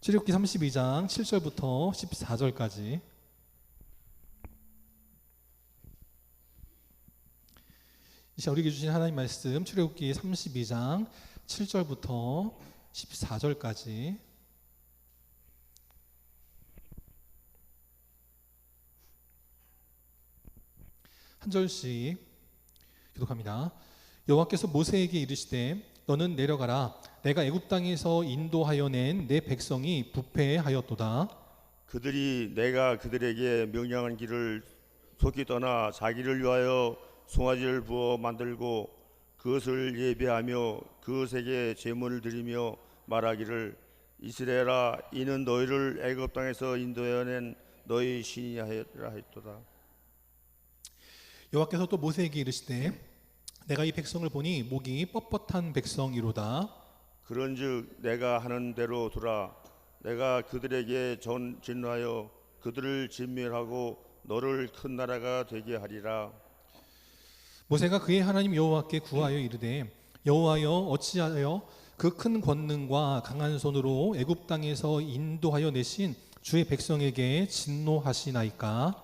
출애굽기 32장 7절부터 14절까지. 이 시간 우리에게 주신 하나님 말씀 출애굽기 32장 7절부터 14절까지. 한 절씩 기록합니다. 여호와께서 모세에게 이르시되 너는 내려가라. 내가 애굽 땅에서 인도하여 낸 내 백성이 부패하였도다. 그들이 내가 그들에게 명령한 길을 속히 떠나 자기를 위하여 송아지를 부어 만들고 그것을 예배하며 그것에게 제물을 드리며 말하기를 이스라엘아 이는 너희를 애굽 땅에서 인도하여 낸 너희 신이라 했도다. 여호와께서 또 모세에게 이르시되 내가 이 백성을 보니 목이 뻣뻣한 백성이로다. 그런즉 내가 하는 대로 두라. 내가 그들에게 진노하여 그들을 진멸하고 너를 큰 나라가 되게 하리라. 모세가 그의 하나님 여호와께 구하여 이르되 여호와여 어찌하여 그 큰 권능과 강한 손으로 애굽 땅에서 인도하여 내신 주의 백성에게 진노하시나이까?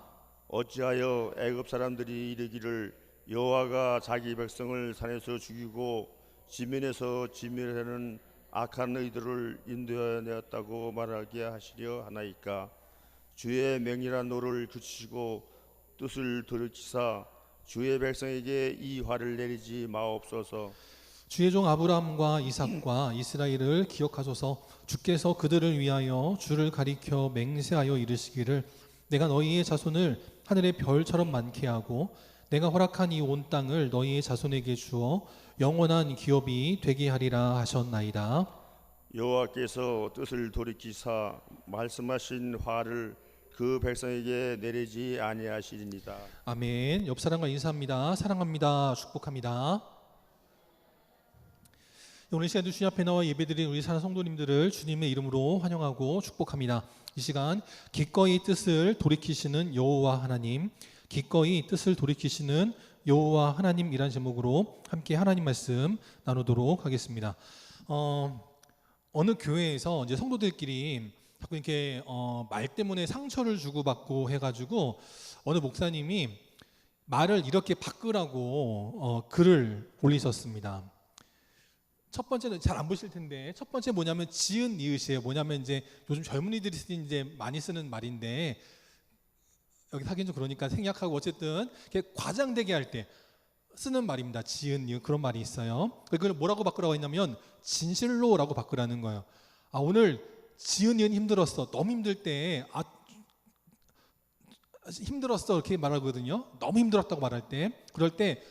어찌하여 애굽 사람들이 이르기를 여호와가 자기 백성을 산에서 죽이고 지면에서 진멸하는 악한 너희들을 인도하여 내었다고 말하게 하시려 하나이까? 주의 명령한 노를 그치시고 뜻을 돌이키사 주의 백성에게 이 화를 내리지 마옵소서. 주의 종 아브라함과 이삭과 이스라엘을 기억하소서. 주께서 그들을 위하여 주를 가리켜 맹세하여 이르시기를 내가 너희의 자손을 하늘의 별처럼 많게 하고 내가 허락한 이 온 땅을 너희의 자손에게 주어 영원한 기업이 되게 하리라 하셨나이다. 여호와께서 뜻을 돌이키사 말씀하신 화를 그 백성에게 내리지 아니하시리니이다. 아멘. 옆 사람과 인사합니다. 사랑합니다. 축복합니다. 오늘 시간도 주님 앞에 나와 예배드린 우리 사랑 성도님들을 주님의 이름으로 환영하고 축복합니다. 이 시간 기꺼이 뜻을 돌이키시는 여호와 하나님, 기꺼이 뜻을 돌이키시는 여호와 하나님이라는 제목으로 함께 하나님 말씀 나누도록 하겠습니다. 어느 교회에서 이제 성도들끼리 자꾸 이렇게 말 때문에 상처를 주고받고 해가지고 어느 목사님이 말을 이렇게 바꾸라고 글을 올리셨습니다. 첫 번째는 잘 안 보실 텐데 첫 번째 뭐냐면 지은 니읒이에요. 뭐냐면 이제 요즘 젊은이들이 이제 많이 쓰는 말인데 여기 하긴 좀 그러니까 생략하고 어쨌든 과장되게 할 때 쓰는 말입니다. 지은 니읒 그런 말이 있어요. 그걸 뭐라고 바꾸라고 했냐면 진실로라고 바꾸라는 거예요. 오늘 지은 니은 힘들었어. 너무 힘들 때 힘들었어 이렇게 말하거든요. 너무 힘들었다고 말할 때 그럴 때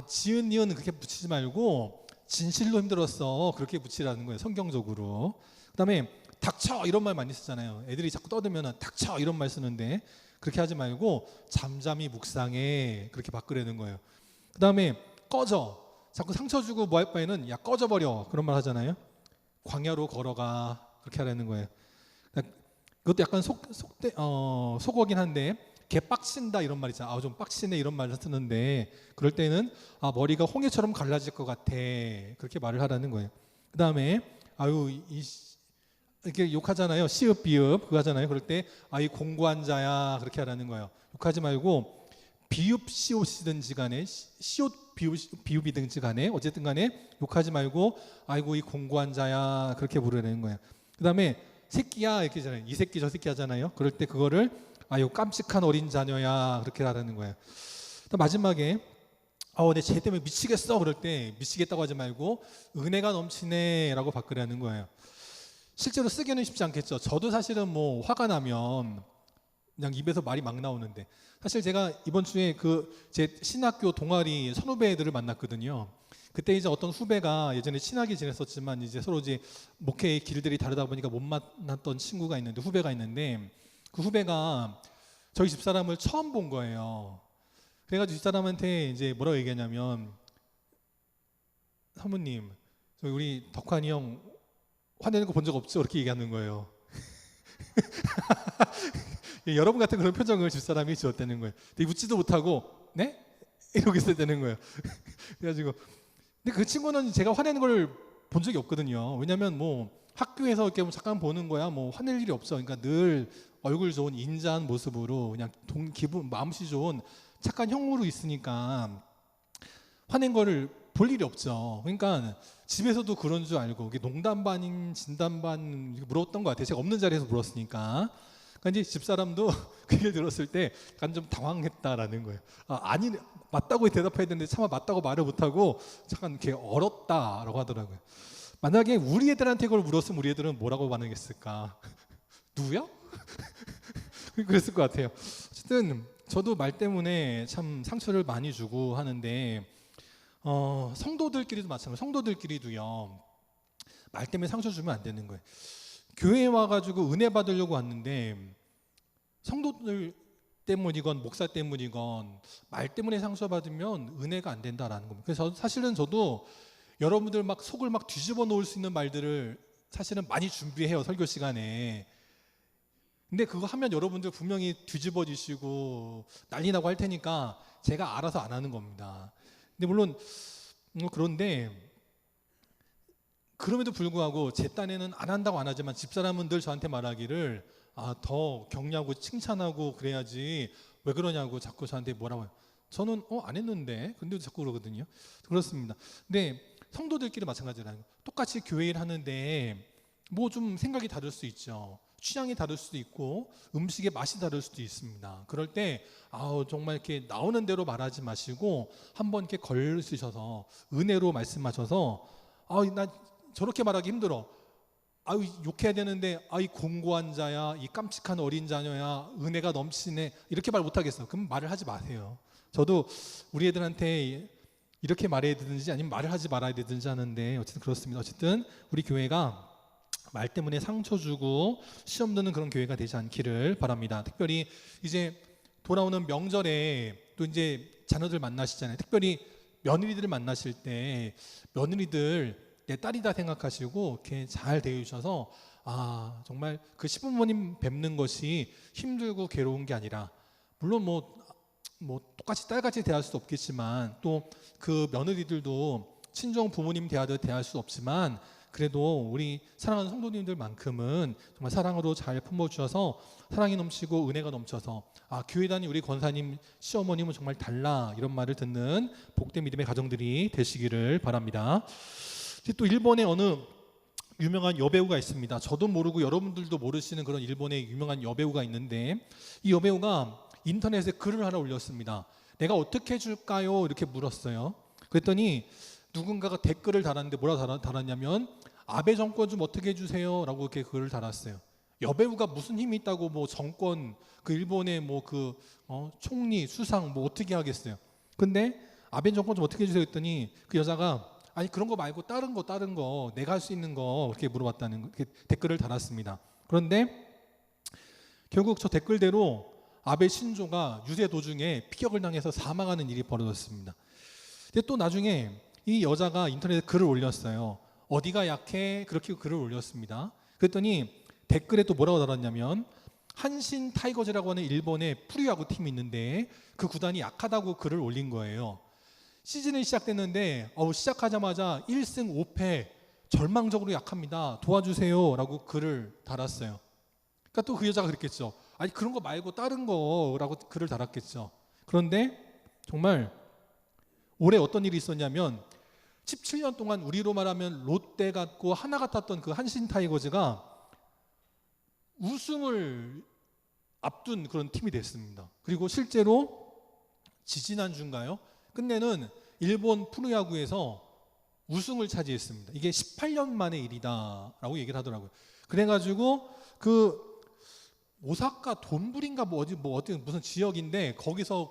지은 니은은 그렇게 붙이지 말고 진실로 힘들었어 그렇게 붙이라는 거예요. 성경적으로. 그 다음에 닥쳐 이런 말 많이 쓰잖아요. 애들이 자꾸 떠들면 닥쳐 이런 말 쓰는데 그렇게 하지 말고 잠잠히 묵상해 그렇게 바꾸라는 거예요. 그 다음에 꺼져. 자꾸 상처 주고 뭐 할 바에는 야 꺼져버려 그런 말 하잖아요. 광야로 걸어가 그렇게 하라는 거예요. 그것도 약간 속어긴 한데 개빡친다 이런 말 있잖아. 좀 빡치네 이런 말을 쓰는데 그럴 때는 머리가 홍해처럼 갈라질 것 같아 그렇게 말을 하라는 거예요. 그 다음에 이렇게 욕하잖아요. 시읍 비읍 그거 하잖아요. 그럴 때 이 공고한 자야 그렇게 하라는 거예요. 욕하지 말고 비읍 시옷이든지 간에 시옷 비읍이든지 간에 어쨌든 간에 욕하지 말고 아이고 이 공고한 자야 그렇게 부르는 거예요. 그 다음에 새끼야 이렇게 하잖아요. 이 새끼 저 새끼 하잖아요. 그럴 때 그거를 아유 깜찍한 어린 자녀야 그렇게 하라는 거예요. 또 마지막에 내 쟤 때문에 미치겠어 그럴 때 미치겠다고 하지 말고 은혜가 넘치네 라고 바꾸라는 거예요. 실제로 쓰기는 쉽지 않겠죠. 저도 사실은 뭐 화가 나면 그냥 입에서 말이 막 나오는데 사실 제가 이번 주에 제 신학교 동아리 선후배들을 만났거든요. 그때 이제 어떤 후배가 예전에 친하게 지냈었지만 이제 서로 이제 목회의 길들이 다르다 보니까 못 만났던 친구가 있는데 후배가 있는데 그 후배가 저희 집사람을 처음 본 거예요. 그래가지고 집사람한테 이제 뭐라고 얘기하냐면 사모님 우리 덕환이 형 화내는 거 본 적 없죠? 이렇게 얘기하는 거예요. 여러분 같은 그런 표정을 집사람이 지었다는 거예요. 근데 묻지도 못하고 네? 이러고 있었다는 거예요. 그래가지고 근데 그 친구는 제가 화내는 걸 본 적이 없거든요. 왜냐하면 뭐 학교에서 이렇게 잠깐 보는 거야 뭐 화낼 일이 없어. 그러니까 늘 얼굴 좋은 인자한 모습으로 그냥 기분 마음씨 좋은 착한 형으로 있으니까 화낸 거를 볼 일이 없죠. 그러니까 집에서도 그런 줄 알고 이게 농담 반인 진담 반 물었던 것 같아요. 제가 없는 자리에서 물었으니까. 그러니까 이제 집사람도 그 얘기를 들었을 때 약간 좀 당황했다라는 거예요. 아니 맞다고 대답해야 되는데 차마 맞다고 말을 못하고 잠깐 이렇게 얼었다라고 하더라고요. 만약에 우리 애들한테 그걸 물었으면 우리 애들은 뭐라고 반응했을까? 누구야? 그랬을 것 같아요. 어쨌든 저도 말 때문에 참 상처를 많이 주고 하는데 성도들끼리도 마찬가지로 성도들끼리도요. 말 때문에 상처 주면 안 되는 거예요. 교회에 와가지고 은혜 받으려고 왔는데 성도들 때문이건 목사 때문이건 말 때문에 상처받으면 은혜가 안 된다라는 겁니다. 그래서 사실은 저도 여러분들 막 속을 막 뒤집어 놓을 수 있는 말들을 사실은 많이 준비해요, 설교 시간에. 근데 그거 하면 여러분들 분명히 뒤집어지시고 난리 나고 할 테니까 제가 알아서 안 하는 겁니다. 근데 물론 그런데 그럼에도 불구하고 제 딴에는 안 한다고 안 하지만 집사람은 늘 저한테 말하기를 더 격려하고 칭찬하고 그래야지 왜 그러냐고 자꾸 저한테 뭐라고 해요. 저는 안 했는데 근데도 자꾸 그러거든요. 그렇습니다. 근데 성도들끼리 마찬가지라는 거예요. 똑같이 교회 일 하는데 뭐 좀 생각이 다를 수 있죠. 취향이 다를 수도 있고 음식의 맛이 다를 수도 있습니다. 그럴 때 정말 이렇게 나오는 대로 말하지 마시고 한번 이렇게 걸으셔서 은혜로 말씀하셔서 나 저렇게 말하기 힘들어. 욕해야 되는데 이 공고한 자야, 이 깜찍한 어린 자녀야, 은혜가 넘치네 이렇게 말 못하겠어. 그럼 말을 하지 마세요. 저도 우리 애들한테 이렇게 말해야 되든지 아니면 말을 하지 말아야 되든지 하는데 어쨌든 그렇습니다. 어쨌든 우리 교회가 말 때문에 상처 주고 시험 드는 그런 교회가 되지 않기를 바랍니다. 특별히 이제 돌아오는 명절에 또 이제 자녀들 만나시잖아요. 특별히 며느리들을 만나실 때 며느리들 내 딸이다 생각하시고 이렇게 잘 대해주셔서 정말 그 시부모님 뵙는 것이 힘들고 괴로운 게 아니라 물론 뭐 똑같이 딸같이 대할 수 없겠지만 또 그 며느리들도 친정 부모님 대하듯 대할 수 없지만 그래도 우리 사랑하는 성도님들만큼은 정말 사랑으로 잘 품어주셔서 사랑이 넘치고 은혜가 넘쳐서 교회 다닌 우리 권사님 시어머님은 정말 달라 이런 말을 듣는 복된 믿음의 가정들이 되시기를 바랍니다. 또 일본에 어느 유명한 여배우가 있습니다. 저도 모르고 여러분들도 모르시는 그런 일본의 유명한 여배우가 있는데 이 여배우가 인터넷에 글을 하나 올렸습니다. 내가 어떻게 해줄까요? 이렇게 물었어요. 그랬더니 누군가가 댓글을 달았는데 뭐라 달았냐면 아베 정권 좀 어떻게 해주세요 라고 이렇게 글을 달았어요. 여배우가 무슨 힘이 있다고 뭐 정권 그 일본의 총리 수상 뭐 어떻게 하겠어요. 근데 아베 정권 좀 어떻게 해주세요 했더니 그 여자가 아니 그런 거 말고 다른 거 내가 할 수 있는 거 이렇게 물어봤다는 이렇게 댓글을 달았습니다. 그런데 결국 저 댓글대로 아베 신조가 유세 도중에 피격을 당해서 사망하는 일이 벌어졌습니다. 근데 또 나중에 이 여자가 인터넷에 글을 올렸어요. 어디가 약해? 그렇게 글을 올렸습니다. 그랬더니 댓글에 또 뭐라고 달았냐면 한신 타이거즈라고 하는 일본의 프로야구 팀이 있는데 그 구단이 약하다고 글을 올린 거예요. 시즌이 시작됐는데 시작하자마자 1승 5패 절망적으로 약합니다. 도와주세요 라고 글을 달았어요. 그러니까 또 그 여자가 그랬겠죠. 아니 그런 거 말고 다른 거라고 글을 달았겠죠. 그런데 정말 올해 어떤 일이 있었냐면 17년 동안 우리로 말하면 롯데 같고 하나 같았던 그 한신 타이거즈가 우승을 앞둔 그런 팀이 됐습니다. 그리고 실제로 지지난주인가요? 끝내는 일본 프로야구에서 우승을 차지했습니다. 이게 18년 만의 일이다라고 얘기를 하더라고요. 그래가지고 그 오사카 돈부리인가 어디 무슨 지역인데 거기서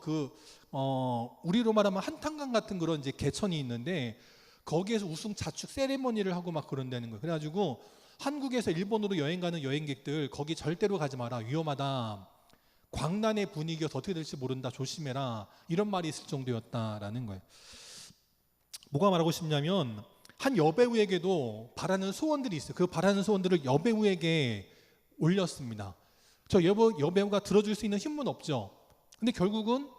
우리로 말하면 한탄강 같은 그런 이제 개천이 있는데 거기에서 우승 자축 세레머니를 하고 막 그런다는 거예요. 그래가지고 한국에서 일본으로 여행 가는 여행객들 거기 절대로 가지 마라 위험하다. 광란의 분위기여서 어떻게 될지 모른다 조심해라 이런 말이 있을 정도였다라는 거예요. 뭐가 말하고 싶냐면 한 여배우에게도 바라는 소원들이 있어요. 그 바라는 소원들을 여배우에게 올렸습니다. 저 여배우가 들어줄 수 있는 힘은 없죠. 근데 결국은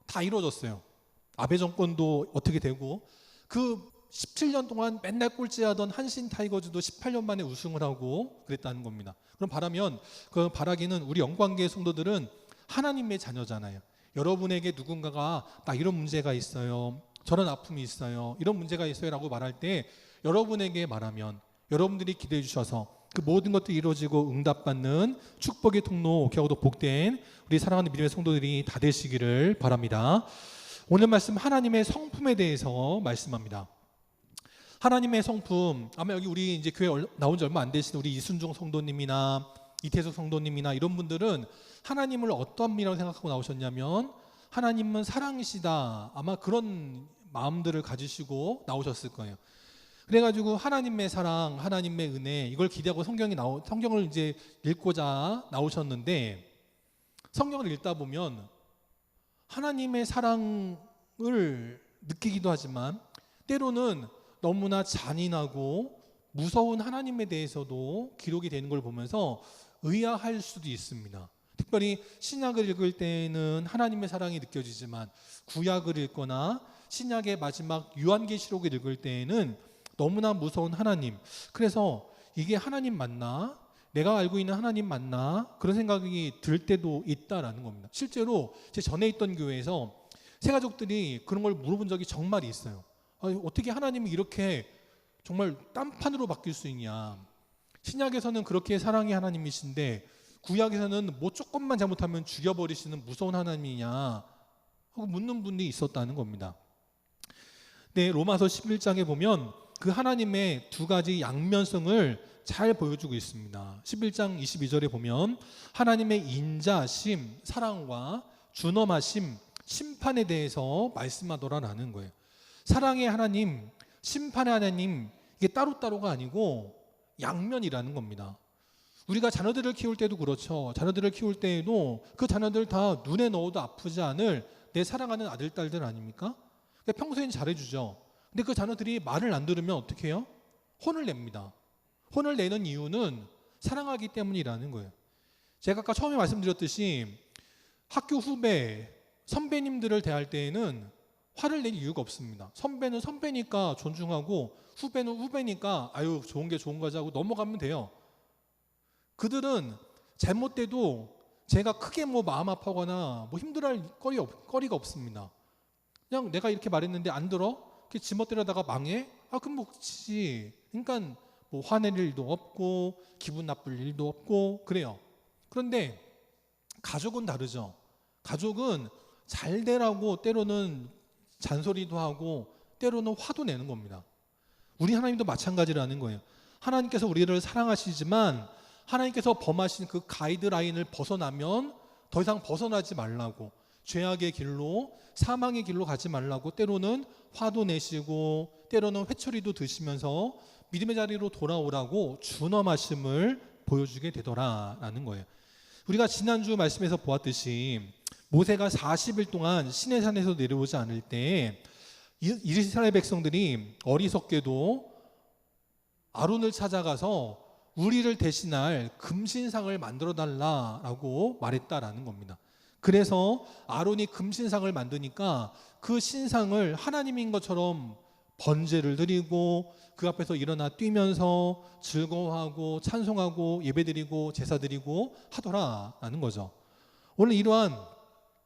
다 이루어졌어요. 아베 정권도 어떻게 되고 그 17년 동안 맨날 꼴찌하던 한신 타이거즈도 18년 만에 우승을 하고 그랬다는 겁니다. 그럼 그 바라기는 우리 영광계 성도들은 하나님의 자녀잖아요. 여러분에게 누군가가 나 이런 문제가 있어요, 저런 아픔이 있어요, 이런 문제가 있어요 라고 말할 때 여러분에게 말하면 여러분들이 기대해 주셔서 그 모든 것들이 이루어지고 응답받는 축복의 통로, 기하고도 복된 우리 사랑하는 믿음의 성도들이 다 되시기를 바랍니다. 오늘 말씀 하나님의 성품에 대해서 말씀합니다. 하나님의 성품, 아마 여기 우리 이제 교회 나온 지 얼마 안 되신 우리 이순종 성도님이나 이태석 성도님이나 이런 분들은 하나님을 어떤 분이라고 생각하고 나오셨냐면 하나님은 사랑이시다, 아마 그런 마음들을 가지시고 나오셨을 거예요. 그래가지고 하나님의 사랑, 하나님의 은혜 이걸 기대하고 성경을 이제 읽고자 나오셨는데 성경을 읽다 보면 하나님의 사랑을 느끼기도 하지만 때로는 너무나 잔인하고 무서운 하나님에 대해서도 기록이 되는 걸 보면서 의아할 수도 있습니다. 특별히 신약을 읽을 때는 하나님의 사랑이 느껴지지만 구약을 읽거나 신약의 마지막 요한계시록을 읽을 때에는 너무나 무서운 하나님, 그래서 이게 하나님 맞나? 내가 알고 있는 하나님 맞나? 그런 생각이 들 때도 있다라는 겁니다. 실제로 제 전에 있던 교회에서 새가족들이 그런 걸 물어본 적이 정말 있어요. 어떻게 하나님이 이렇게 정말 딴판으로 바뀔 수 있냐? 신약에서는 그렇게 사랑의 하나님이신데 구약에서는 뭐 조금만 잘못하면 죽여버리시는 무서운 하나님이냐 하고 묻는 분이 있었다는 겁니다. 네, 로마서 11장에 보면 그 하나님의 두 가지 양면성을 잘 보여주고 있습니다. 11장 22절에 보면 하나님의 인자심, 사랑과 준엄하심, 심판에 대해서 말씀하더라라는 거예요. 사랑의 하나님, 심판의 하나님, 이게 따로따로가 아니고 양면이라는 겁니다. 우리가 자녀들을 키울 때도 그렇죠. 자녀들을 키울 때에도 그 자녀들 다 눈에 넣어도 아프지 않을 내 사랑하는 아들, 딸들 아닙니까? 그러니까 평소엔 잘해주죠. 근데 그 자녀들이 말을 안 들으면 어떻게 해요? 혼을 냅니다. 혼을 내는 이유는 사랑하기 때문이라는 거예요. 제가 아까 처음에 말씀드렸듯이 학교 후배, 선배님들을 대할 때에는 화를 낼 이유가 없습니다. 선배는 선배니까 존중하고 후배는 후배니까 아유 좋은 게 좋은 거지 하고 넘어가면 돼요. 그들은 잘못돼도 제가 크게 뭐 마음 아파하거나 뭐 힘들어할 거리가 없습니다. 그냥 내가 이렇게 말했는데 안 들어? 이렇게 지멋대로다가 망해? 그럼 뭐 그렇지. 그러니까 뭐 화낼 일도 없고 기분 나쁠 일도 없고 그래요. 그런데 가족은 다르죠. 가족은 잘 되라고 때로는 잔소리도 하고 때로는 화도 내는 겁니다. 우리 하나님도 마찬가지라는 거예요. 하나님께서 우리를 사랑하시지만 하나님께서 범하신 그 가이드라인을 벗어나면 더 이상 벗어나지 말라고, 죄악의 길로 사망의 길로 가지 말라고 때로는 화도 내시고 때로는 회초리도 드시면서 믿음의 자리로 돌아오라고 준엄하심을 보여주게 되더라라는 거예요. 우리가 지난주 말씀에서 보았듯이 모세가 40일 동안 시내산에서 내려오지 않을 때 이스라엘 백성들이 어리석게도 아론을 찾아가서 우리를 대신할 금신상을 만들어 달라라고 말했다라는 겁니다. 그래서 아론이 금신상을 만드니까 그 신상을 하나님인 것처럼 번제를 드리고 그 앞에서 일어나 뛰면서 즐거워하고 찬송하고 예배드리고 제사드리고 하더라라는 거죠. 오늘 이러한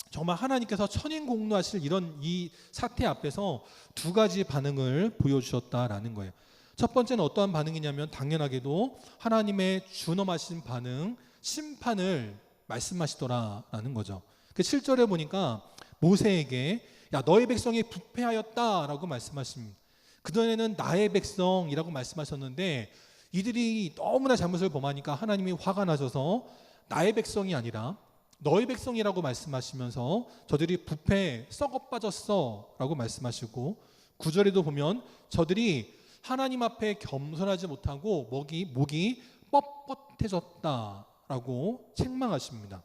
정말 하나님께서 천인공노하실 이런 이 사태 앞에서 두 가지 반응을 보여주셨다라는 거예요. 첫 번째는 어떠한 반응이냐면 당연하게도 하나님의 준엄하신 반응, 심판을 말씀하시더라라는 거죠. 그 7절에 보니까 모세에게 야 너의 백성이 부패하였다라고 말씀하십니다. 그전에는 나의 백성이라고 말씀하셨는데 이들이 너무나 잘못을 범하니까 하나님이 화가 나셔서 나의 백성이 아니라 너의 백성이라고 말씀하시면서 저들이 부패 썩어 빠졌어 라고 말씀하시고 9절에도 보면 저들이 하나님 앞에 겸손하지 못하고 목이 뻣뻣해졌다 라고 책망하십니다.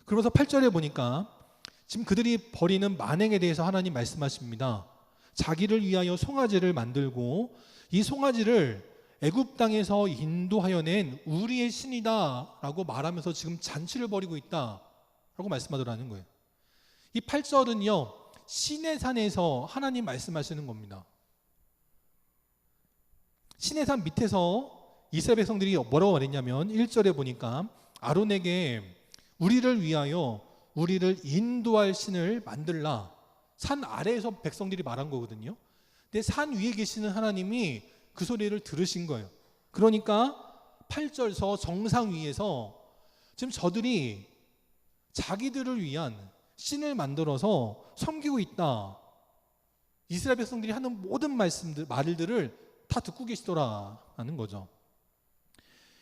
그러면서 8절에 보니까 지금 그들이 벌이는 만행에 대해서 하나님 말씀하십니다. 자기를 위하여 송아지를 만들고 이 송아지를 애굽 땅에서 인도하여 낸 우리의 신이다 라고 말하면서 지금 잔치를 벌이고 있다 라고 말씀하더라는 거예요. 이 8절은요 시내산에서 하나님 말씀하시는 겁니다. 시내산 밑에서 이스라엘 백성들이 뭐라고 말했냐면 1절에 보니까 아론에게 우리를 위하여 우리를 인도할 신을 만들라. 산 아래에서 백성들이 말한 거거든요. 근데 산 위에 계시는 하나님이 그 소리를 들으신 거예요. 그러니까 8절서 정상 위에서 지금 저들이 자기들을 위한 신을 만들어서 섬기고 있다. 이스라엘 백성들이 하는 모든 말들을 다 듣고 계시더라라는 거죠.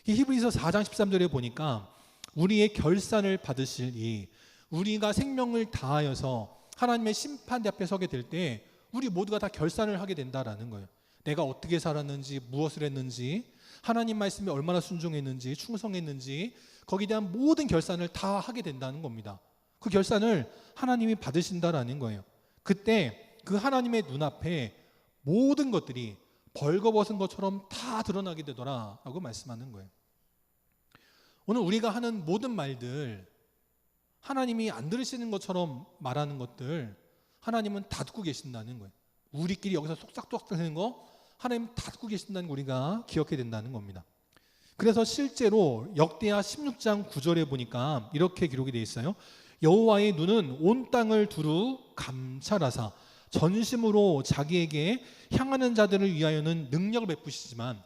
히브리서 4장 13절에 보니까 우리의 결산을 받으실 이 우리가 생명을 다하여서 하나님의 심판대 앞에 서게 될 때 우리 모두가 다 결산을 하게 된다라는 거예요. 내가 어떻게 살았는지, 무엇을 했는지, 하나님 말씀에 얼마나 순종했는지, 충성했는지 거기에 대한 모든 결산을 다 하게 된다는 겁니다. 그 결산을 하나님이 받으신다라는 거예요. 그때 그 하나님의 눈앞에 모든 것들이 벌거벗은 것처럼 다 드러나게 되더라라고 말씀하는 거예요. 오늘 우리가 하는 모든 말들, 하나님이 안 들으시는 것처럼 말하는 것들 하나님은 다 듣고 계신다는 거예요. 우리끼리 여기서 속삭속삭 하는 거 하나님 다 듣고 계신다는 거 우리가 기억해야 된다는 겁니다. 그래서 실제로 역대하 16장 9절에 보니까 이렇게 기록이 되어 있어요. 여호와의 눈은 온 땅을 두루 감찰하사 전심으로 자기에게 향하는 자들을 위하여는 능력을 베푸시지만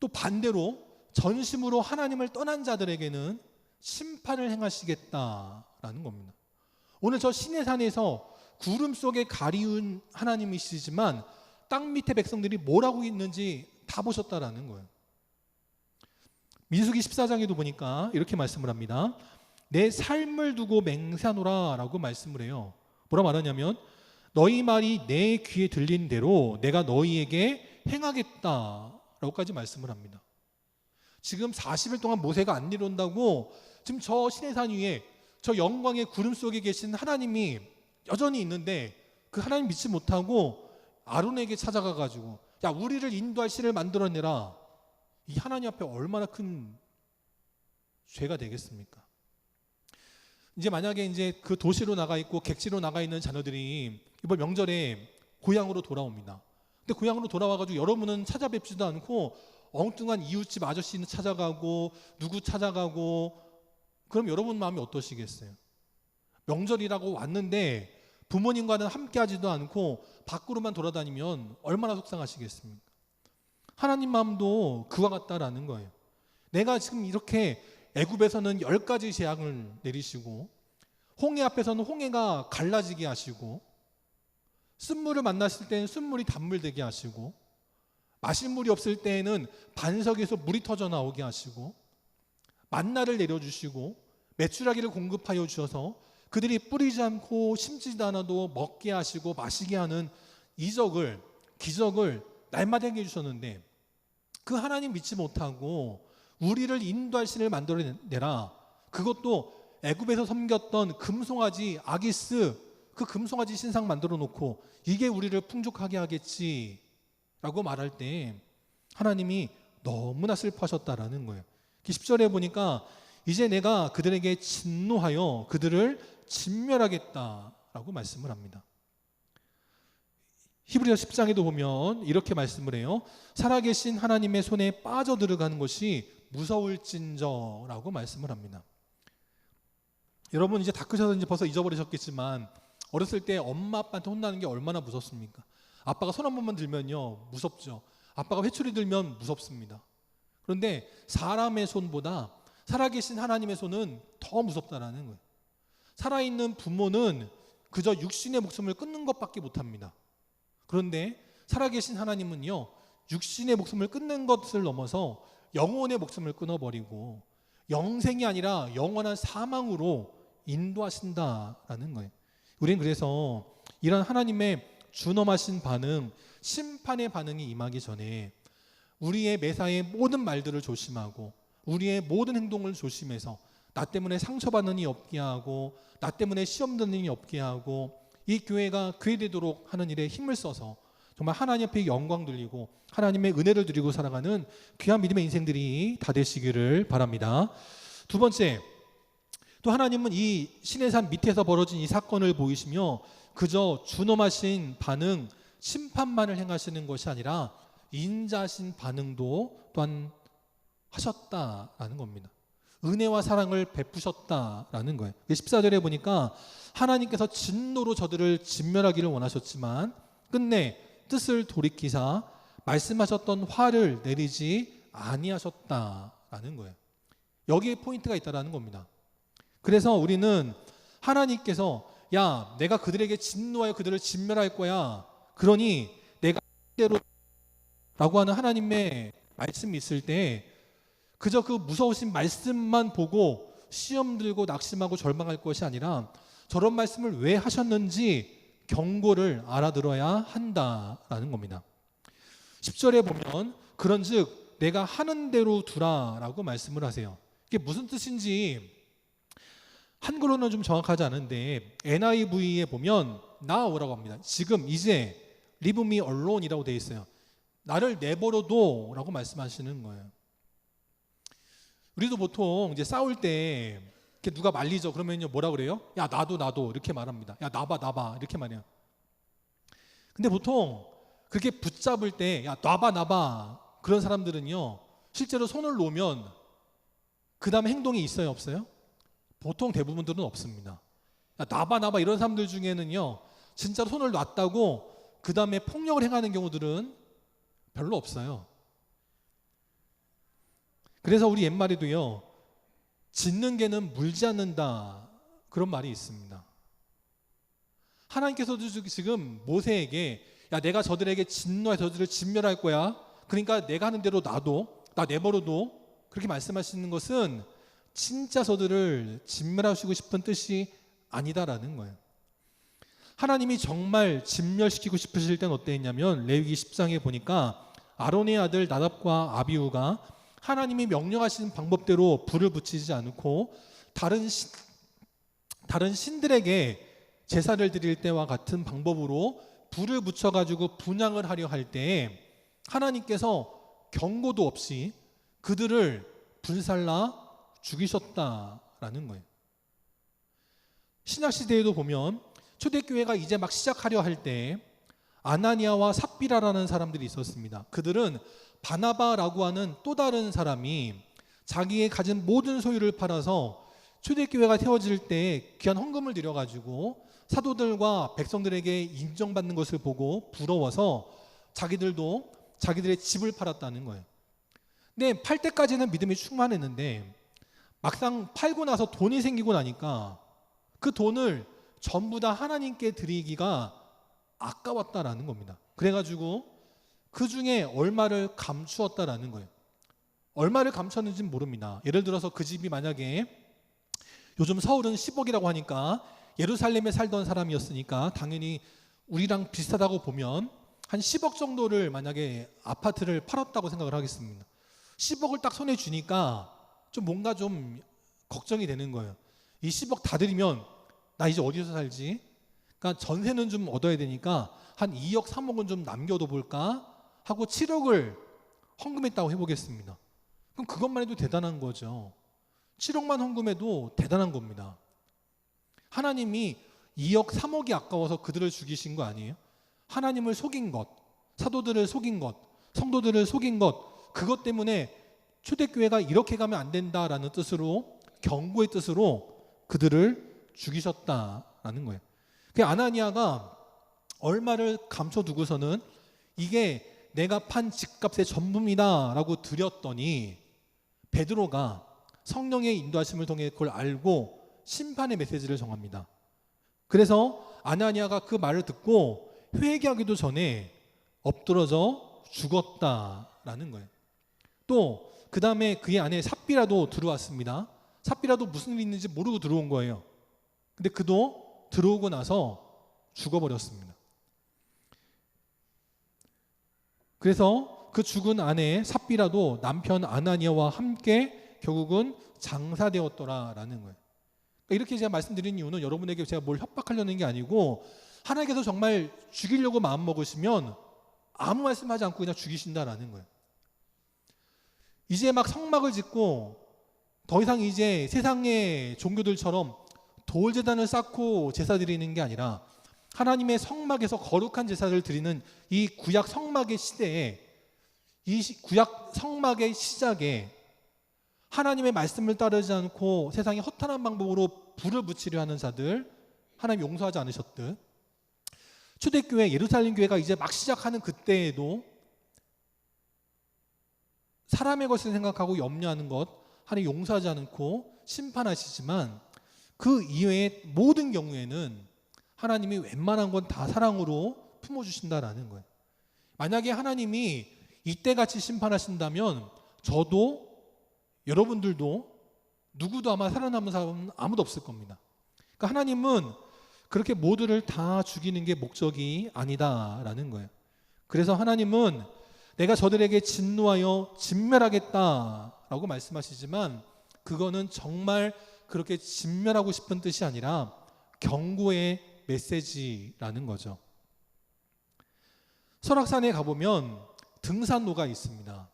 또 반대로 전심으로 하나님을 떠난 자들에게는 심판을 행하시겠다라는 겁니다. 오늘 저 시내산에서 구름 속에 가리운 하나님이시지만 땅 밑에 백성들이 뭘 하고 있는지 다 보셨다라는 거예요. 민수기 14장에도 보니까 이렇게 말씀을 합니다. 내 삶을 두고 맹세하노라 라고 말씀을 해요. 뭐라 말하냐면 너희 말이 내 귀에 들린 대로 내가 너희에게 행하겠다 라고까지 말씀을 합니다. 지금 40일 동안 모세가 안 이룬다고 지금 저 시내산 위에 저 영광의 구름 속에 계신 하나님이 여전히 있는데 그 하나님 믿지 못하고 아론에게 찾아가가지고 야 우리를 인도할 신을 만들어내라. 이 하나님 앞에 얼마나 큰 죄가 되겠습니까? 이제 만약에 이제 그 도시로 나가 있고 객지로 나가 있는 자녀들이 이번 명절에 고향으로 돌아옵니다. 근데 고향으로 돌아와가지고 여러분은 찾아뵙지도 않고 엉뚱한 이웃집 아저씨는 찾아가고 누구 찾아가고 그럼 여러분 마음이 어떠시겠어요? 명절이라고 왔는데 부모님과는 함께 하지도 않고 밖으로만 돌아다니면 얼마나 속상하시겠습니까? 하나님 마음도 그와 같다라는 거예요. 내가 지금 이렇게 애굽에서는 10가지 재앙을 내리시고 홍해 앞에서는 홍해가 갈라지게 하시고 쓴물을 만났을 때는 쓴물이 단물 되게 하시고 마실 물이 없을 때에는 반석에서 물이 터져 나오게 하시고 만나를 내려주시고 메추라기를 공급하여 주셔서 그들이 뿌리지 않고 심지도 않아도 먹게 하시고 마시게 하는 이적을 기적을 날마다 행해 주셨는데 그 하나님 믿지 못하고 우리를 인도할 신을 만들어내라. 그것도 애굽에서 섬겼던 금송아지 아기스 그 금송아지 신상 만들어 놓고 이게 우리를 풍족하게 하겠지라고 말할 때 하나님이 너무나 슬퍼하셨다라는 거예요. 10절에 보니까 이제 내가 그들에게 진노하여 그들을 진멸하겠다라고 말씀을 합니다. 히브리서 10장에도 보면 이렇게 말씀을 해요. 살아계신 하나님의 손에 빠져들어가는 것이 무서울진저라고 말씀을 합니다. 여러분 이제 다 크셔서 이제 벌써 잊어버리셨겠지만 어렸을 때 엄마 아빠한테 혼나는 게 얼마나 무섭습니까? 아빠가 손 한 번만 들면요 무섭죠. 아빠가 회초리 들면 무섭습니다. 그런데 사람의 손보다 살아계신 하나님의 손은 더 무섭다라는 거예요. 살아있는 부모는 그저 육신의 목숨을 끊는 것밖에 못합니다. 그런데 살아계신 하나님은요 육신의 목숨을 끊는 것을 넘어서 영혼의 목숨을 끊어버리고 영생이 아니라 영원한 사망으로 인도하신다라는 거예요. 우리는 그래서 이런 하나님의 준엄하신 반응, 심판의 반응이 임하기 전에 우리의 매사의 모든 말들을 조심하고 우리의 모든 행동을 조심해서 나 때문에 상처받는 일이 없게 하고 나 때문에 시험 듣는 일이 없게 하고 이 교회가 교회되도록 하는 일에 힘을 써서 정말 하나님 앞에 영광 돌리고 하나님의 은혜를 드리고 살아가는 귀한 믿음의 인생들이 다 되시기를 바랍니다. 두 번째, 또 하나님은 이 시내산 밑에서 벌어진 이 사건을 보이시며 그저 준엄하신 반응, 심판만을 행하시는 것이 아니라 인자하신 반응도 또한 하셨다라는 겁니다. 은혜와 사랑을 베푸셨다라는 거예요. 14절에 보니까 하나님께서 진노로 저들을 진멸하기를 원하셨지만 끝내 뜻을 돌이키사 말씀하셨던 화를 내리지 아니하셨다라는 거예요. 여기에 포인트가 있다라는 겁니다. 그래서 우리는 하나님께서 야, 내가 그들에게 진노하여 그들을 진멸할 거야. 그러니 내가 대로 라고 하는 하나님의 말씀이 있을 때 그저 그 무서우신 말씀만 보고 시험 들고 낙심하고 절망할 것이 아니라 저런 말씀을 왜 하셨는지 경고를 알아들어야 한다라는 겁니다. 10절에 보면 그런즉 내가 하는 대로 두라라고 말씀을 하세요. 이게 무슨 뜻인지 한글로는 좀 정확하지 않은데 NIV에 보면 now라고 합니다. 지금 이제 leave me alone이라고 되어 있어요. 나를 내버려둬 라고 말씀하시는 거예요. 우리도 보통 이제 싸울 때 이렇게 누가 말리죠. 그러면요 뭐라 그래요? 야 나도 이렇게 말합니다. 야 나봐 이렇게 말해요. 근데 보통 그렇게 붙잡을 때 야 나봐 그런 사람들은요 실제로 손을 놓으면 그 다음 행동이 있어요 없어요? 보통 대부분들은 없습니다. 야 나봐 이런 사람들 중에는요 진짜로 손을 놨다고 그 다음에 폭력을 행하는 경우들은 별로 없어요. 그래서 우리 옛말에도요 짖는 개는 물지 않는다 그런 말이 있습니다. 하나님께서도 지금 모세에게 야 내가 저들에게 진노해 저들을 진멸할 거야. 그러니까 내가 하는 대로 놔둬. 나 내버려둬. 그렇게 말씀하시는 것은 진짜 저들을 진멸하시고 싶은 뜻이 아니다라는 거예요. 하나님이 정말 진멸시키고 싶으실 땐 어땠냐면 레위기 10장에 보니까 아론의 아들 나답과 아비후가 하나님이 명령하신 방법대로 불을 붙이지 않고 다른 신들에게 제사를 드릴 때와 같은 방법으로 불을 붙여가지고 분향을 하려 할 때에 하나님께서 경고도 없이 그들을 불살라 죽이셨다라는 거예요. 신약시대에도 보면 초대교회가 이제 막 시작하려 할 때 아나니아와 삽비라라는 사람들이 있었습니다. 그들은 바나바라고 하는 또 다른 사람이 자기의 가진 모든 소유를 팔아서 초대교회가 세워질 때 귀한 헌금을 드려가지고 사도들과 백성들에게 인정받는 것을 보고 부러워서 자기들도 자기들의 집을 팔았다는 거예요. 근데 팔 때까지는 믿음이 충만했는데 막상 팔고 나서 돈이 생기고 나니까 그 돈을 전부 다 하나님께 드리기가 아까웠다라는 겁니다. 그래가지고 그 중에 얼마를 감추었다라는 거예요. 얼마를 감췄는지는 모릅니다. 예를 들어서 그 집이 만약에 요즘 서울은 10억이라고 하니까 예루살렘에 살던 사람이었으니까 당연히 우리랑 비슷하다고 보면 한 10억 정도를 만약에 아파트를 팔았다고 생각을 하겠습니다. 10억을 딱 손에 쥐니까 좀 뭔가 좀 걱정이 되는 거예요. 이 10억 다 들이면 나 이제 어디서 살지? 그러니까 전세는 좀 얻어야 되니까 한 2억 3억은 좀 남겨둬 볼까 하고 7억을 헌금했다고 해보겠습니다. 그럼 그것만 해도 대단한 거죠. 7억만 헌금해도 대단한 겁니다. 하나님이 2억 3억이 아까워서 그들을 죽이신 거 아니에요? 하나님을 속인 것, 사도들을 속인 것, 성도들을 속인 것, 그것 때문에 초대교회가 이렇게 가면 안 된다라는 뜻으로, 경고의 뜻으로 그들을 죽이셨다라는 거예요. 그 아나니아가 얼마를 감춰두고서는 이게 내가 판 집값의 전부입니다라고 드렸더니 베드로가 성령의 인도하심을 통해 그걸 알고 심판의 메시지를 정합니다. 그래서 아나니아가 그 말을 듣고 회개하기도 전에 엎드러져 죽었다라는 거예요. 또 그 다음에 그의 아내 삽비라도 들어왔습니다. 삽비라도 무슨 일이 있는지 모르고 들어온 거예요. 근데 그도 들어오고 나서 죽어버렸습니다. 그래서 그 죽은 아내 삽비라도 남편 아나니아와 함께 결국은 장사되었더라라는 거예요. 그러니까 이렇게 제가 말씀드린 이유는 여러분에게 제가 뭘 협박하려는 게 아니고 하나님께서 정말 죽이려고 마음먹으시면 아무 말씀하지 않고 그냥 죽이신다라는 거예요. 이제 막 성막을 짓고 더 이상 이제 세상의 종교들처럼 돌제단을 쌓고 제사 드리는 게 아니라 하나님의 성막에서 거룩한 제사를 드리는 이 구약 성막의 시대에, 구약 성막의 시작에 하나님의 말씀을 따르지 않고 세상의 허탄한 방법으로 불을 붙이려 하는 자들 하나님 용서하지 않으셨듯, 초대교회 예루살렘 교회가 이제 막 시작하는 그때에도 사람의 것을 생각하고 염려하는 것 하나님 용서하지 않고 심판하시지만, 그 이외의 모든 경우에는 하나님이 웬만한 건 다 사랑으로 품어주신다라는 거예요. 만약에 하나님이 이때같이 심판하신다면 저도 여러분들도 누구도 아마 살아남은 사람은 아무도 없을 겁니다. 그러니까 하나님은 그렇게 모두를 다 죽이는 게 목적이 아니다라는 거예요. 그래서 하나님은 내가 저들에게 진노하여 진멸하겠다라고 말씀하시지만, 그거는 정말 그렇게 진멸하고 싶은 뜻이 아니라 경고의 메시지라는 거죠. 설악산에 가보면 등산로가 있습니다.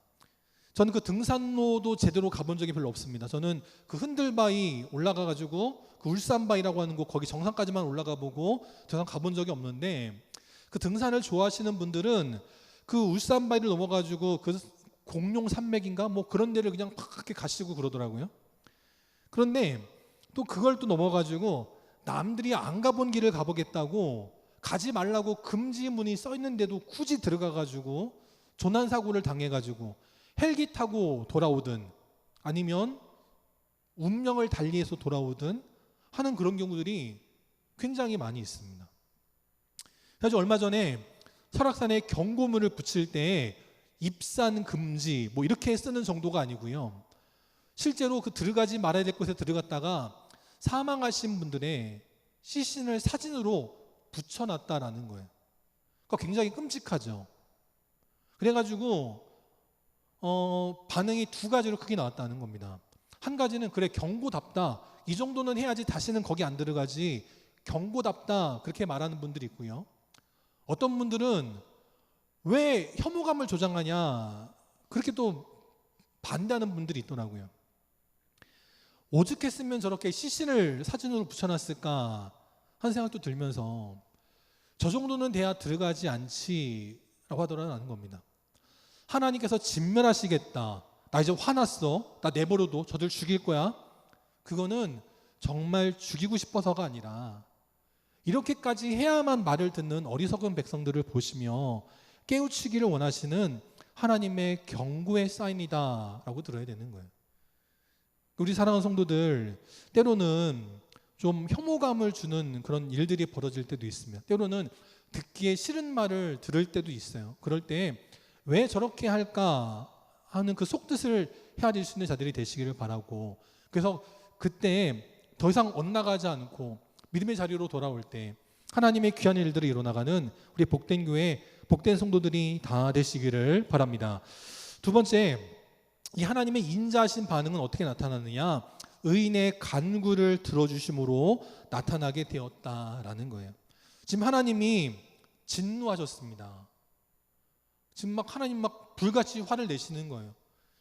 저는 그 등산로도 제대로 가본 적이 별로 없습니다. 저는 그 흔들바위 올라가가지고 그 울산바위라고 하는 곳, 거기 정상까지만 올라가 보고 더 이상 가본 적이 없는데, 그 등산을 좋아하시는 분들은 그 울산바위를 넘어가지고 그 공룡 산맥인가 뭐 그런 데를 그냥 팍 이렇게 가시고 그러더라고요. 그런데 또 그걸 또 넘어가지고 남들이 안 가본 길을 가보겠다고 가지 말라고 금지문이 써 있는데도 굳이 들어가가지고 조난사고를 당해가지고 헬기 타고 돌아오든 아니면 운명을 달리해서 돌아오든 하는 그런 경우들이 굉장히 많이 있습니다. 그래서 얼마 전에 설악산에 경고문을 붙일 때 입산 금지 뭐 이렇게 쓰는 정도가 아니고요. 실제로 그 들어가지 말아야 될 곳에 들어갔다가 사망하신 분들의 시신을 사진으로 붙여놨다라는 거예요. 그러니까 굉장히 끔찍하죠. 그래가지고 반응이 두 가지로 크게 나왔다는 겁니다. 한 가지는 그래 경고답다, 이 정도는 해야지 다시는 거기 안 들어가지, 경고답다 그렇게 말하는 분들이 있고요. 어떤 분들은 왜 혐오감을 조장하냐 그렇게 또 반대하는 분들이 있더라고요. 오죽했으면 저렇게 시신을 사진으로 붙여놨을까 하는 생각도 들면서 저 정도는 돼야 들어가지 않지라고 하더라는 겁니다. 하나님께서 진멸하시겠다, 나 이제 화났어, 나 내버려둬, 저들 죽일 거야, 그거는 정말 죽이고 싶어서가 아니라 이렇게까지 해야만 말을 듣는 어리석은 백성들을 보시며 깨우치기를 원하시는 하나님의 경고의 사인이다 라고 들어야 되는 거예요. 우리 사랑하는 성도들, 때로는 좀 혐오감을 주는 그런 일들이 벌어질 때도 있습니다. 때로는 듣기에 싫은 말을 들을 때도 있어요. 그럴 때 왜 저렇게 할까 하는 그 속뜻을 헤아릴 수 있는 자들이 되시기를 바라고, 그래서 그때 더 이상 엇나가지 않고 믿음의 자리로 돌아올 때 하나님의 귀한 일들이 일어나가는 우리 복된 교회, 복된 성도들이 다 되시기를 바랍니다. 두 번째, 이 하나님의 인자하신 반응은 어떻게 나타나느냐? 의인의 간구를 들어주심으로 나타나게 되었다라는 거예요. 지금 하나님이 진노하셨습니다. 지금 막 하나님 막 불같이 화를 내시는 거예요.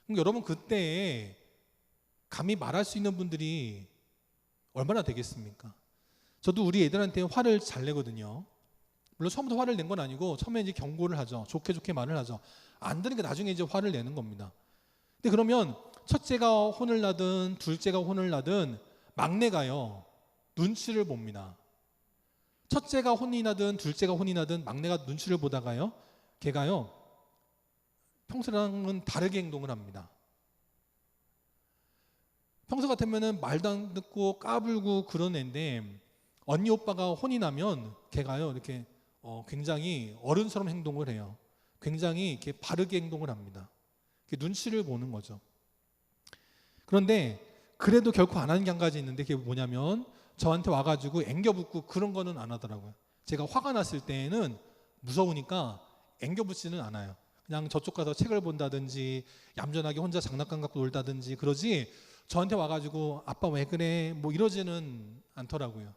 그럼 여러분 그때에 감히 말할 수 있는 분들이 얼마나 되겠습니까? 저도 우리 애들한테 화를 잘 내거든요. 물론 처음부터 화를 낸 건 아니고 처음에 이제 경고를 하죠. 좋게 말을 하죠. 안 들으니까 나중에 이제 화를 내는 겁니다. 근데 그러면 첫째가 혼을 나든 둘째가 혼을 나든 막내가요 눈치를 봅니다. 첫째가 혼이 나든 둘째가 혼이 나든 막내가 눈치를 보다가요 걔가요 평소랑은 다르게 행동을 합니다. 평소 같으면은 말도 안 듣고 까불고 그런 애인데 언니 오빠가 혼이 나면 걔가요 이렇게 굉장히 어른처럼 행동을 해요. 굉장히 이렇게 바르게 행동을 합니다. 눈치를 보는 거죠. 그런데 그래도 결코 안 하는 게 한 가지 있는데 그게 뭐냐면 저한테 와가지고 앵겨붙고 그런 거는 안 하더라고요. 제가 화가 났을 때에는 무서우니까 앵겨붙지는 않아요. 그냥 저쪽 가서 책을 본다든지 얌전하게 혼자 장난감 갖고 놀다든지 그러지, 저한테 와가지고 아빠 왜 그래 뭐 이러지는 않더라고요.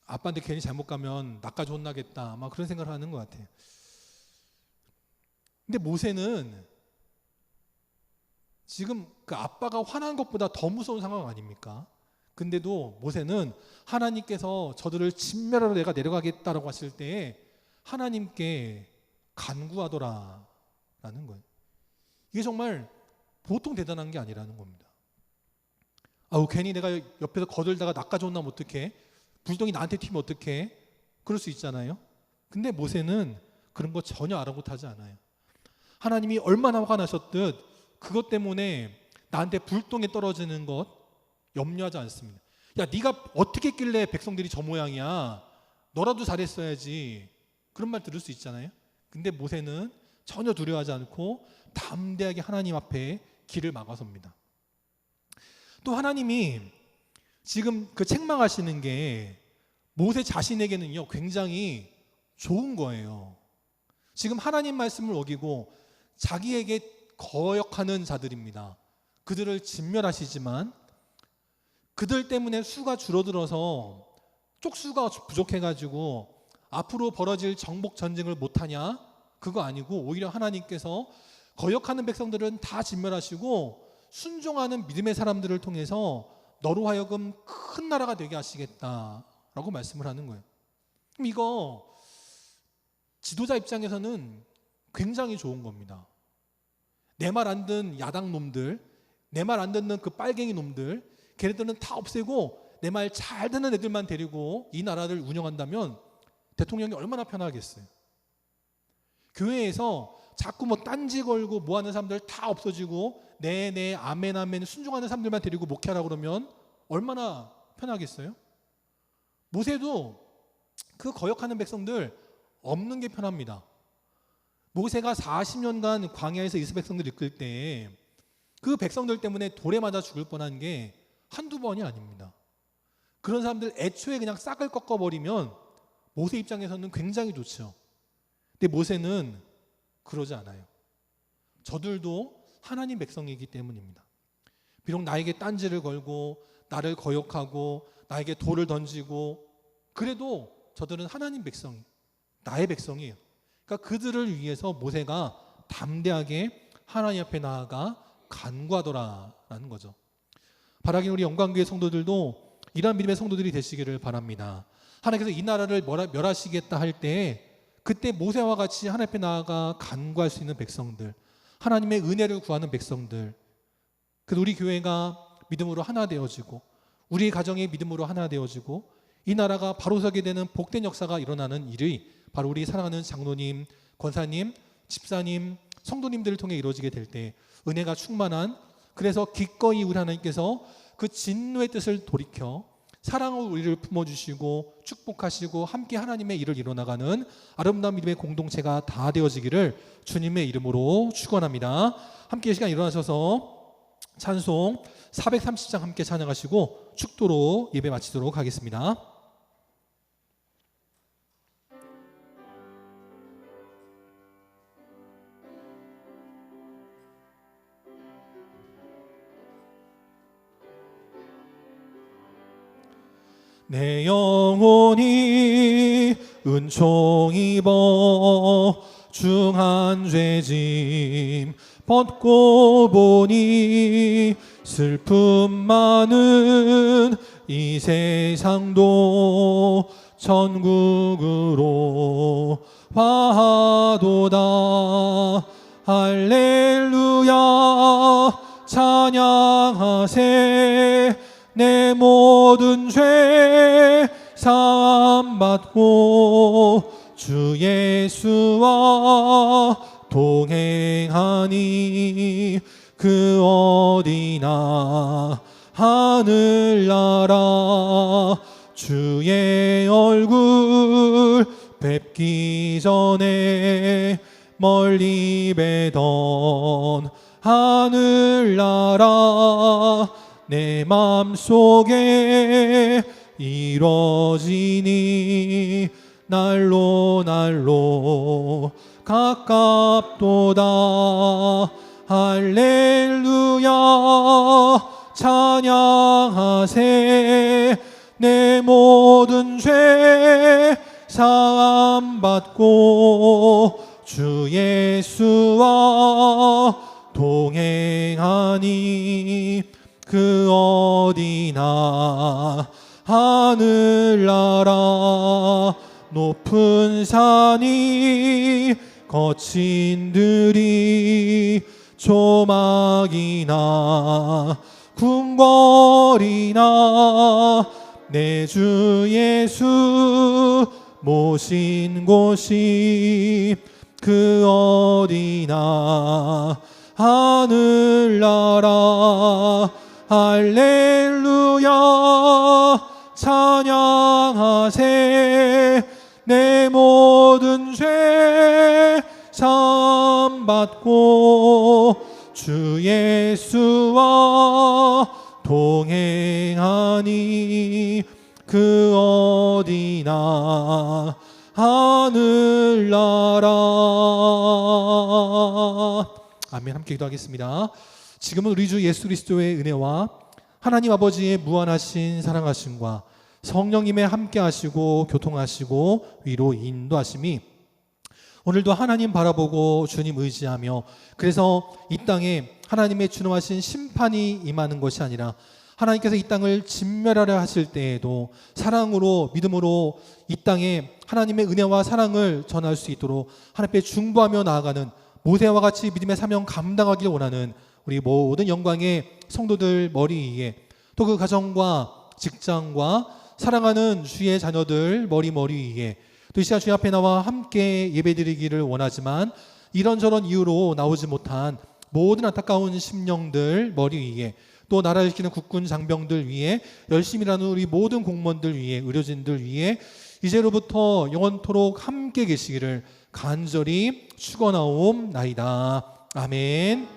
아빠한테 괜히 잘못 가면 나까지 혼나겠다 아마 그런 생각을 하는 것 같아요. 근데 모세는 지금 그 아빠가 화난 것보다 더 무서운 상황 아닙니까? 근데도 모세는 하나님께서 저들을 진멸하러 내가 내려가겠다라고 하실 때에 하나님께 간구하더라라는 거예요. 이게 정말 보통 대단한 게 아니라는 겁니다. 아우 괜히 내가 옆에서 거들다가 나까지 혼나면 어떡해? 불똥이 나한테 튀면 어떡해? 그럴 수 있잖아요. 근데 모세는 그런 거 전혀 아랑곳하지 않아요. 하나님이 얼마나 화가 나셨듯 그것 때문에 나한테 불똥에 떨어지는 것 염려하지 않습니다. 야 네가 어떻게 했길래 백성들이 저 모양이야? 너라도 잘했어야지. 그런 말 들을 수 있잖아요. 근데 모세는 전혀 두려워하지 않고 담대하게 하나님 앞에 길을 막아섭니다. 또 하나님이 지금 그 책망하시는 게 모세 자신에게는요 굉장히 좋은 거예요. 지금 하나님 말씀을 어기고 자기에게 거역하는 자들입니다. 그들을 진멸하시지만 그들 때문에 수가 줄어들어서 쪽수가 부족해가지고 앞으로 벌어질 정복 전쟁을 못하냐? 그거 아니고 오히려 하나님께서 거역하는 백성들은 다 진멸하시고 순종하는 믿음의 사람들을 통해서 너로 하여금 큰 나라가 되게 하시겠다라고 말씀을 하는 거예요. 그럼 이거 지도자 입장에서는 굉장히 좋은 겁니다. 내 말 안 듣는 야당 놈들, 내 말 안 듣는 그 빨갱이 놈들, 걔네들은 다 없애고 내 말 잘 듣는 애들만 데리고 이 나라를 운영한다면 대통령이 얼마나 편하겠어요. 교회에서 자꾸 뭐 딴지 걸고 뭐 하는 사람들 다 없어지고 네네 아멘 아멘 순종하는 사람들만 데리고 목회하라고 그러면 얼마나 편하겠어요? 모세도 그 거역하는 백성들 없는 게 편합니다. 모세가 40년간 광야에서 이스라엘 백성들 이끌 때 그 백성들 때문에 돌에 맞아 죽을 뻔한 게 한두 번이 아닙니다. 그런 사람들 애초에 그냥 싹을 꺾어버리면 모세 입장에서는 굉장히 좋죠. 근데 모세는 그러지 않아요. 저들도 하나님 백성이기 때문입니다. 비록 나에게 딴지를 걸고 나를 거역하고 나에게 돌을 던지고 그래도 저들은 하나님 백성이 나의 백성이에요. 그러니까 그들을 위해서 모세가 담대하게 하나님 앞에 나아가 간구하더라라는 거죠. 바라긴 우리 영광교회 성도들도 이러한 믿음의 성도들이 되시기를 바랍니다. 하나님께서 이 나라를 멸하시겠다 할 때 그때 모세와 같이 하나님 앞에 나아가 간구할 수 있는 백성들, 하나님의 은혜를 구하는 백성들, 그래서 우리 교회가 믿음으로 하나 되어지고 우리 가정이 믿음으로 하나 되어지고 이 나라가 바로 서게 되는 복된 역사가 일어나는 일이 바로 우리 사랑하는 장로님, 권사님, 집사님, 성도님들을 통해 이루어지게 될 때 은혜가 충만한, 그래서 기꺼이 우리 하나님께서 그 진노의 뜻을 돌이켜 사랑으로 우리를 품어주시고 축복하시고 함께 하나님의 일을 이뤄나가는 아름다운 믿음의 공동체가 다 되어지기를 주님의 이름으로 축원합니다. 함께 이 시간 일어나셔서 찬송 430장 함께 찬양하시고 축도로 예배 마치도록 하겠습니다. 내 영혼이 은총 입어 중한 죄짐 벗고 보니 슬픔 많은 이 세상도 천국으로 화하도다. 할렐루야 찬양하세. 내 모든 죄 사함받고 주 예수와 동행하니 그 어디나 하늘나라 주의 얼굴 뵙기 전에 멀리 뵈던 하늘나라 내 맘속에 이뤄지니 날로 날로 가깝도다. 할렐루야 찬양하세. 내 모든 죄 사함받고 주 예수와 동행하니 그 어디나 하늘나라 높은 산이 거친 들이 조막이나 궁궐이나 내 주 예수 모신 곳이 그 어디나 하늘나라 할렐루야 찬양하세 내 모든 죄 사함받고 주 예수와 동행하니 그 어디나 하늘나라. 아멘. 함께 기도하겠습니다. 지금은 우리 주 예수 그리스도의 은혜와 하나님 아버지의 무한하신 사랑하심과 성령님의 함께 하시고 교통하시고 위로 인도하심이 오늘도 하나님 바라보고 주님 의지하며 그래서 이 땅에 하나님의 준엄하신 심판이 임하는 것이 아니라 하나님께서 이 땅을 진멸하려 하실 때에도 사랑으로 믿음으로 이 땅에 하나님의 은혜와 사랑을 전할 수 있도록 하나님께 중보하며 나아가는 모세와 같이 믿음의 사명 감당하기를 원하는 우리 모든 영광의 성도들 머리 위에 또 그 가정과 직장과 사랑하는 주의 자녀들 머리 위에 또 이 시간 주님 앞에 나와 함께 예배드리기를 원하지만 이런저런 이유로 나오지 못한 모든 안타까운 심령들 머리 위에 또 나라를 지키는 국군 장병들 위에 열심히 일하는 우리 모든 공무원들 위에 의료진들 위에 이제로부터 영원토록 함께 계시기를 간절히 축원하옵나이다. 아멘.